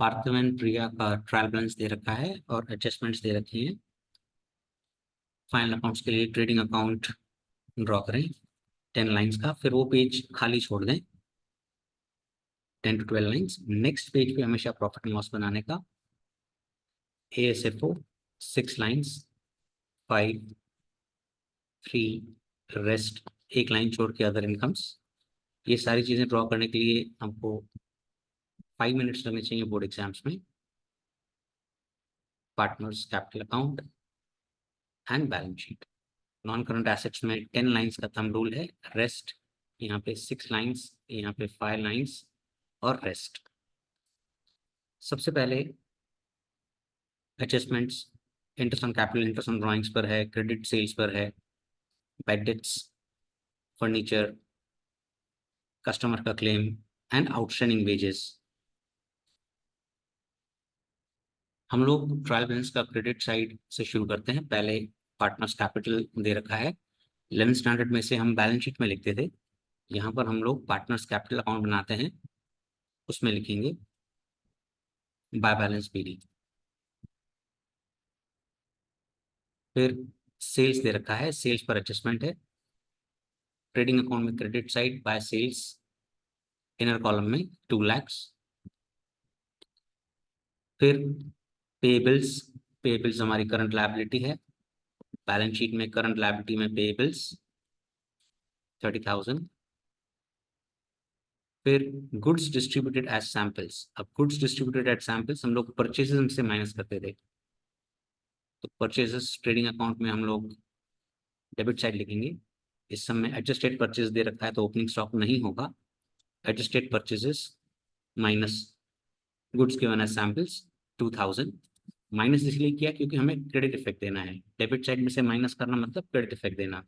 पार्थिव and प्रिया का trial balance दे रखा है और एडजस्टमेंट्स दे रखी हैं। फाइनल अकाउंट्स के लिए ट्रेडिंग अकाउंट ड्रॉ करें 10 लाइंस का, फिर वो पेज खाली छोड़ दें 10 to 12 लाइंस। नेक्स्ट पेज पे हमेशा प्रॉफिट एंड लॉस बनाने का ASFO 6 लाइंस 5 3 रेस्ट, एक लाइन छोड़ के अदर इनकम्स। ये सारी चीजें ड्रॉ करने के लिए हमको 5 मिनट्स लगने चाहिए बोर्ड एग्जाम्स में। Partners capital account and balance sheet. Non current assets में 10 लाइंस का थंब रूल है, रेस्ट यहाँ पे 6 लाइंस, यहाँ पे 5 लाइंस और रेस्ट। सबसे पहले adjustments interest on capital, interest on drawings पर है, क्रेडिट सेल्स पर है, बैड डेट्स, फर्नीचर, कस्टमर का क्लेम एंड आउटस्टैंडिंग वेजेस। हम लोग ट्रायल बैलेंस का क्रेडिट साइड से शुरू करते हैं। पहले पार्टनर्स कैपिटल दे रखा है, 11th स्टैंडर्ड में से हम बैलेंस शीट में लिखते थे, यहाँ पर हम लोग पार्टनर्स कैपिटल अकाउंट बनाते हैं, उसमें लिखेंगे बाय बैलेंस BD। फिर सेल्स दे रखा है, सेल्स पर एडजस्टमेंट है, ट्रेडिंग अकाउंट में credit side by sales, inner column में 2 lakhs। फिर पेबल्स, पेबल्स हमारी करंट लायबिलिटी है, बैलेंस शीट में करंट लायबिलिटी में पेबल्स 30,000। फिर गुड्स डिस्ट्रीब्यूटेड एज सैंपल्स। अब गुड्स डिस्ट्रीब्यूटेड एज सैंपल्स हम लोग परचेजेस से माइनस करते थे, तो परचेजेस ट्रेडिंग अकाउंट में हम लोग डेबिट साइड लिखेंगे। इस समय एडजस्टेड परचेज दे रखा है तो ओपनिंग स्टॉक नहीं होगा, adjusted purchases minus goods given as samples 2000। Minus इसलिए किया क्योंकि हमें क्रेडिट इफेक्ट देना है, डेबिट साइड में से माइनस करना मतलब क्रेडिट इफेक्ट देना।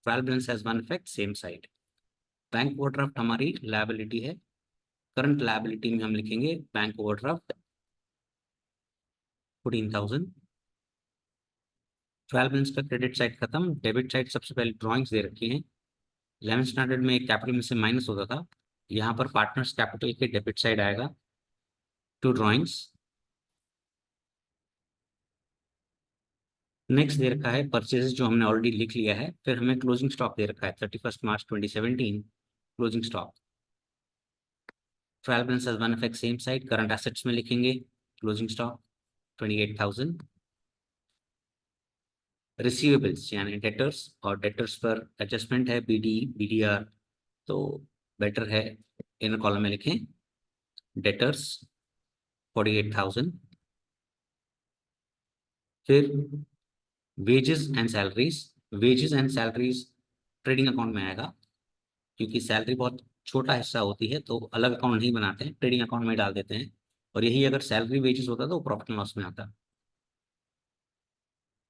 Trial balance has one effect same side. Bank overdraft हमारी लायबिलिटी है, करंट लायबिलिटी में हम लिखेंगे बैंक ओवरड्राफ्ट 14,000। ट्रायल बैलेंस का क्रेडिट साइड खत्म, डेबिट साइड सबसे पहले ड्रॉइंग्स दे रखी हैं। 11th स्टैंडर्ड में कैपिटल में से माइनस होता था, यहाँ पर पार्टनर्स कैपिटल के डेबिट साइड आएगा 2 ड्रॉइंग्स। नेक्स्ट दे रखा है परचेजेस जो हमने ऑलरेडी लिख लिया है, फिर हमें क्लोजिंग स्टॉक दे रखा है 31 मार्च 2017 closing stock. Trial balance has one effect same side, current assets में लिखेंगे क्लोजिंग स्टॉक 28,000। रिसीवेबल्स यानी डेटर्स, और डेटर्स पर एडजस्टमेंट है BD BDR, तो बेटर है इनर कॉलम में लिखें डेटर्स 48,000। फिर wages and salaries, wages and salaries trading account में आएगा, क्योंकि सैलरी बहुत छोटा हिस्सा होती है तो अलग अकाउंट नहीं बनाते हैं, ट्रेडिंग अकाउंट में डाल देते हैं, और यही अगर सैलरी वेजेस होता तो प्रॉफिट एंड लॉस में आता।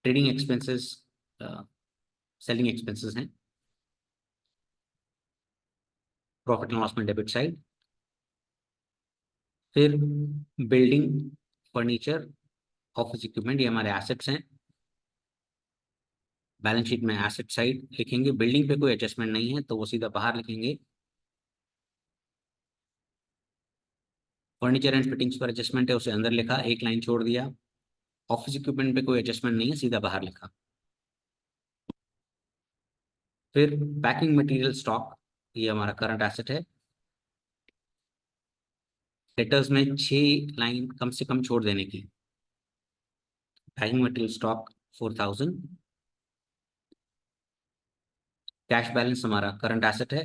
ट्रेडिंग एक्सपेंसेस सेलिंग एक्सपेंसेस हैं, प्रॉफिट एंड लॉस में डेबिट साइड। फिर बिल्डिंग, फर्नीचर, ऑफिस इक्विपमेंट, ये हमारे एसेट्स हैं, बैलेंस शीट में एसेट साइड लिखेंगे। बिल्डिंग पे कोई एडजस्टमेंट नहीं है तो वो सीधा बाहर लिखेंगे। फर्नीचर एंड फिटिंग्स पर एडजस्टमेंट है, उसे अंदर लिखा, एक लाइन छोड़ दिया। ऑफिस इक्विपमेंट पे कोई एडजस्टमेंट नहीं है, सीधा बाहर लिखा। फिर पैकिंग मटेरियल स्टॉक, ये हमारा करंट एसेट है, डेटर्स में 6 लाइन कम से कम छोड़ देने की। Packing material stock 4,000। Cash balance हमारा करंट एसेट है,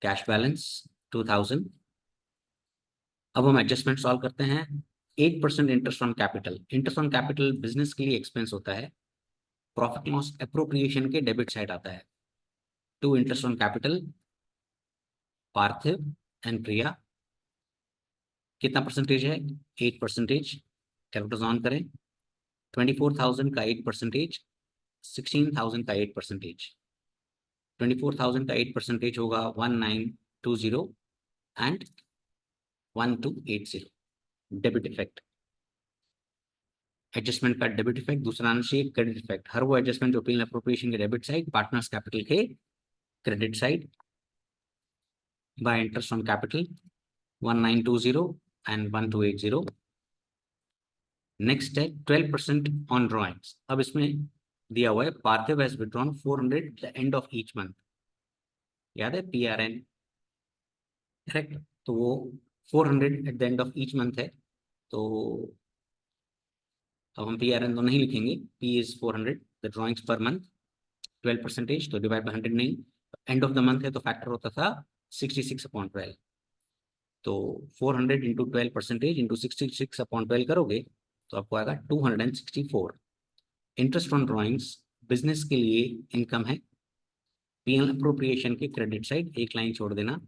कैश बैलेंस 2,000। अब हम एडजस्टमेंट सॉल्व करते हैं। 8% interest on capital, interest on capital business के लिए एक्सपेंस होता है, प्रॉफिट लॉस एप्रोप्रिएशन के डेबिट साइड आता है। 2 interest on capital Parthiv and Priya, कितना परसेंटेज है 8%। कैलकुलेटर ऑन करें, 24,000 का 8%, 16,000 का 8%। 24,000 का 8% होगा 1920 एंड 1280 डेबिट इफेक्ट। एडजस्टमेंट का डेबिट इफेक्ट, दूसरा अंश क्रेडिट इफेक्ट। हर वो एडजस्टमेंट जो P&L एप्रोप्रिएशन के डेबिट साइड, पार्टनर्स कैपिटल के credit side, by interest on capital 1920 and 1280. Next है 12% ऑन ड्रॉइंग्स। अब इसमें दिया हुआ है Parthiv has withdrawn 400 at the end of each month. याद है PRN, करेक्ट? तो वो 400 at the end of each month है। तो अब हम PRN तो नहीं लिखेंगे, P इज 400, द ड्रॉइंग्स पर मंथ 12%, तो डिवाइड बाई 100 नहीं, एंड ऑफ द मंथ है तो फैक्टर होता था 66/12। तो 400 इंटू 12% इंटू 66/12 करोगे तो आपको आएगा 264। इंटरेस्ट ऑन ड्रॉइंग्स बिजनेस के लिए इनकम है। P&L अप्रोप्रिएशन के क्रेडिट साइड एक लाइन छोड़ देना,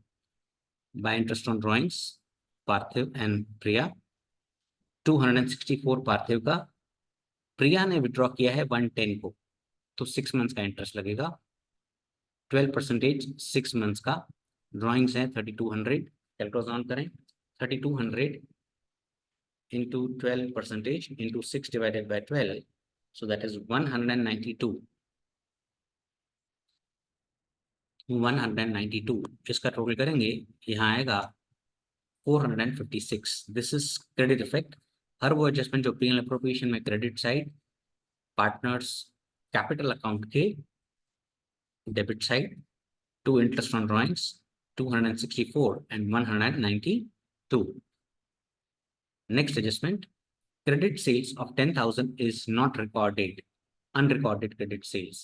by interest on drawings Parthiv and Priya. 264 Parthiv का, प्रिया ने विड्रॉ किया है 110 को, तो 6 मंथ्स का इंटरेस्ट लगेगा। 12% 6 मंथ्स का, ड्रॉइंग्स है 3200, कैलकुलेट ऑन करें, 3200 into 12% into 6 divided by 12, so that is 192। 192 इसका टोटल करेंगे, यहाँ आएगा 456। This is credit effect. हर वो एडजस्टमेंट जो P&L अप्रोप्रिएशन में credit side partners capital account के debit side, to interest on drawings 264 and 192। Next adjustment, credit sales of 10,000 is not recorded, unrecorded credit sales।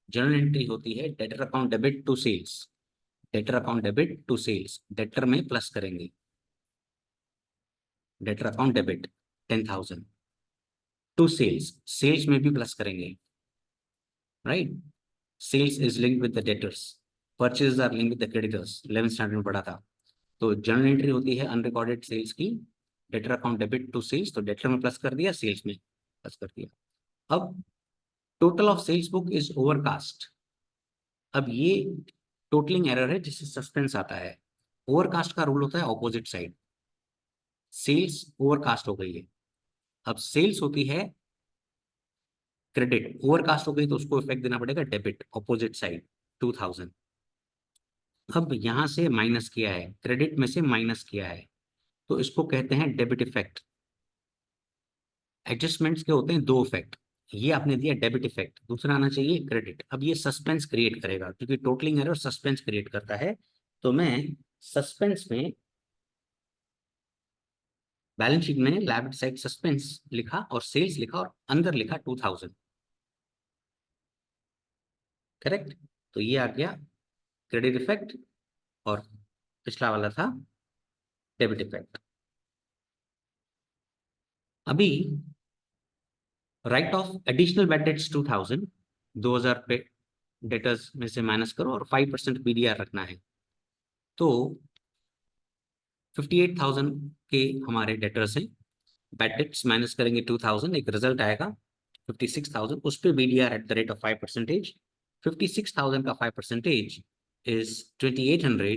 Journal entry होती है debtor account debit to sales, debtor account debit to sales, debtor में plus करेंगे, debtor account debit 10,000 to sales, sales में भी plus करेंगे, right? Sales is linked with the debtors, purchase are linked with the creditors, 11th standard में पढ़ा था। तो journal entry होती है अनरिकॉर्डेड सेल्स की, debtor account debit to sales, तो डेटर में प्लस कर दिया, सेल्स में प्लस कर दिया। अब total of sales book is overcast. अब ये टोटलिंग एरर है जिससे सस्पेंस आता है। ओवरकास्ट का रूल होता है ऑपोजिट साइड, सेल्स ओवरकास्ट हो गई है, अब सेल्स होती है क्रेडिट, ओवरकास्ट हो गई तो उसको इफेक्ट देना पड़ेगा डेबिट, ऑपोजिट साइड 2000। अब यहां से माइनस किया है, क्रेडिट में से माइनस किया है, तो इसको कहते हैं डेबिट इफेक्ट। एडजस्टमेंट्स के होते हैं दो इफेक्ट, ये आपने दिया डेबिट इफेक्ट, दूसरा आना चाहिए क्रेडिट। अब ये सस्पेंस क्रिएट करेगा क्योंकि टोटलिंग एरर सस्पेंस क्रिएट करता है, तो मैं सस्पेंस में बैलेंस शीट में लायबिलिटी साइड सस्पेंस लिखा और सेल्स लिखा और अंदर लिखा 2000, करेक्ट? तो ये आ गया क्रेडिट इफेक्ट और पिछला वाला था डेबिट इफेक्ट। अभी right of additional bad debts 2000 पे डेटर्स में से माइनस करो और 5% PDR रखना है, तो 58,000 के हमारे डेटर्स हैं, बैड डेट्स माइनस करेंगे 2000, एक रिजल्ट आएगा 56,000, उस पर BDR at the rate of 5%। 56,000 का 5% इज 2800,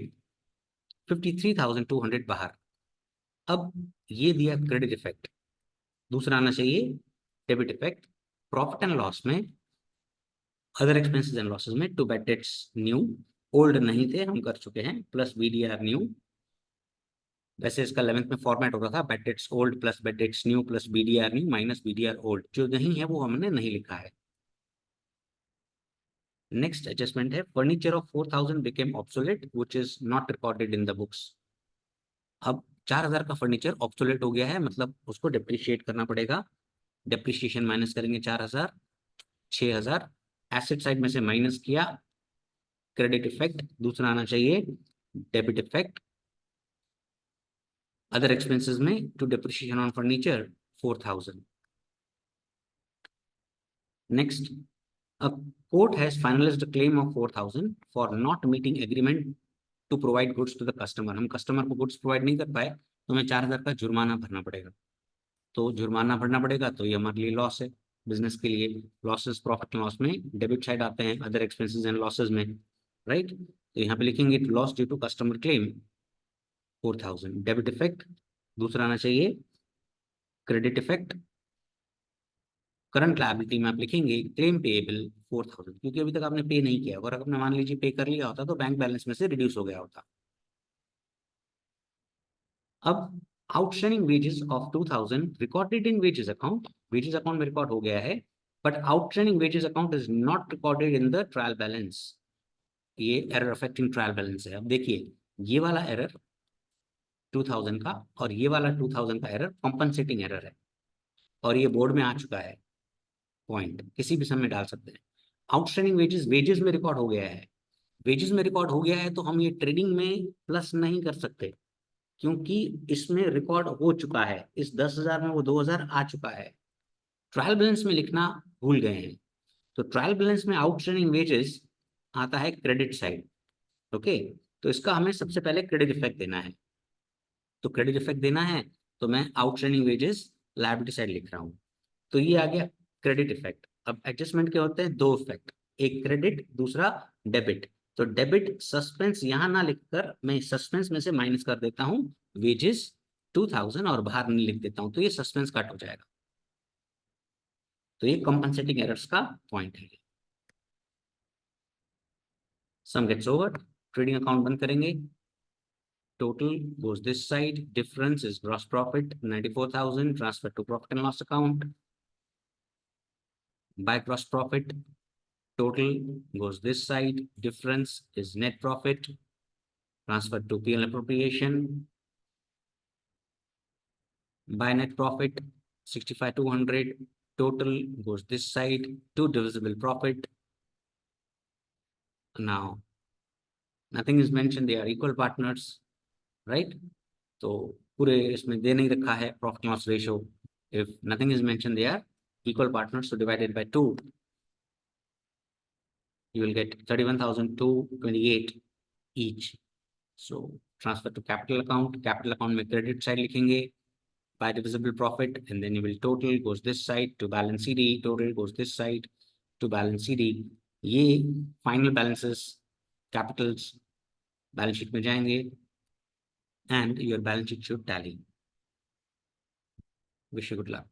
53,200 बाहर। अब ये दिया क्रेडिट इफेक्ट, दूसरा आना चाहिए debit effect. Profit and loss में अदर एक्सपेंसेस एंड लॉसेस में to bad debts new, old नहीं थे हम कर चुके हैं, प्लस BDR न्यू। वैसे इसका 11th में फॉर्मेट होता था bad debts old plus bad debts new plus BDR new minus BDR old, जो नहीं है वो हमने नहीं लिखा है। नेक्स्ट एडजस्टमेंट है furniture of 4,000 became obsolete which is not recorded in the books. अब 4,000 का फर्नीचर ऑब्सोलेट हो गया है, मतलब उसको डिप्रिशिएट करना पड़ेगा, डिप्रिशिएशन माइनस करेंगे 4,000, 6,000, एसेट साइड में से माइनस किया, क्रेडिट इफेक्ट, दूसरा आना चाहिए डेबिट इफेक्ट। अदर एक्सपेंसेस में to depreciation on furniture 4,000। Next, a court has finalized a claim of 4,000 for not meeting agreement to provide goods to the customer। हम customer को goods provide नहीं कर पाए तो हमें 4,000 का जुर्माना भरना पड़ेगा, तो जुर्माना भरना पड़ेगा, तो ये हमारे लिए लॉस है। बिजनेस के लिए लॉसेस प्रॉफिट लॉस में डेबिट साइड आते हैं, अदर एक्सपेंसेस एंड लॉसेस में, राइट? तो यहाँ पे लिखेंगे loss due to customer claim 4,000, debit effect, दूसरा आना चाहिए क्रेडिट इफेक्ट। करंट लायबिलिटी में आप लिखेंगे क्लेम पेएबल 4,000, क्योंकि अभी तक आपने पे नहीं किया, और आपने मान लीजिए पे कर लिया होता तो बैंक बैलेंस में से रिड्यूस हो गया होता। अब outstanding wages of 2000 recorded in wages account में रिकॉर्ड हो गया है, but outstanding wages account is not recorded in the trial balance. ये एरर अफेक्टिंग ट्रायल बैलेंस है। अब देखिए, ये वाला एरर 2000 का और ये वाला 2000 का एरर कॉम्पनसेटिंग एरर है, और ये बोर्ड में आ चुका है पॉइंट, किसी भी समय डाल सकते हैं। आउटस्टैंडिंग वेजेस में रिकॉर्ड हो गया है, वेजेस में रिकॉर्ड हो गया है, तो हम ये ट्रेडिंग में प्लस नहीं कर सकते, क्योंकि इसमें रिकॉर्ड हो चुका है। इस 10,000 में वो 2,000 आ चुका है। ट्रायल बैलेंस में लिखना भूल गए हैं। तो ट्रायल बैलेंस में आउटस्टैंडिंग वेजेस आता है क्रेडिट साइड। ओके, तो इसका हमें सबसे पहले क्रेडिट इफेक्ट देना है। तो क्रेडिट इफेक्ट देना है, तो मैं आउटस्टैंडिंग वेजेस लायबिलिटी साइड लिख रहा हूँ। तो ये आ गया क्रेडिट इफेक्ट। अब एडजस्टमेंट के होते हैं दो इफेक्ट, एक क्रेडिट, दूसरा डेबिट। तो डेबिट सस्पेंस यहां ना लिखकर मैं सस्पेंस में से माइनस कर देता हूं वेजेस 2000 और बाहर नहीं लिख देता हूं, तो ये सस्पेंस कट हो जाएगा। तो ये कंपनसेटिंग एरर्स का पॉइंट है। सम गेट्स ओवर, ट्रेडिंग अकाउंट बंद करेंगे। Total goes this side. Difference is gross profit 94,000 transferred to profit and loss account. By gross profit, total goes this side. Difference is net profit transferred to P&L appropriation. By net profit 65,200. Total goes this side to divisible profit. Now nothing is mentioned. They are equal partners, right? तो पूरे इसमें दे नहीं रखा है profit loss ratio. If nothing is mention they are equal partners, so divided by 2, you will get 31,228 each. So transfer to capital account में credit side लिखेंगे by divisible profit, and then you will total goes this side to balance CD, total goes this side to balance CD. ये final balances capitals balance sheet में जाएंगे, and your balance sheet should tally. Wish you good luck.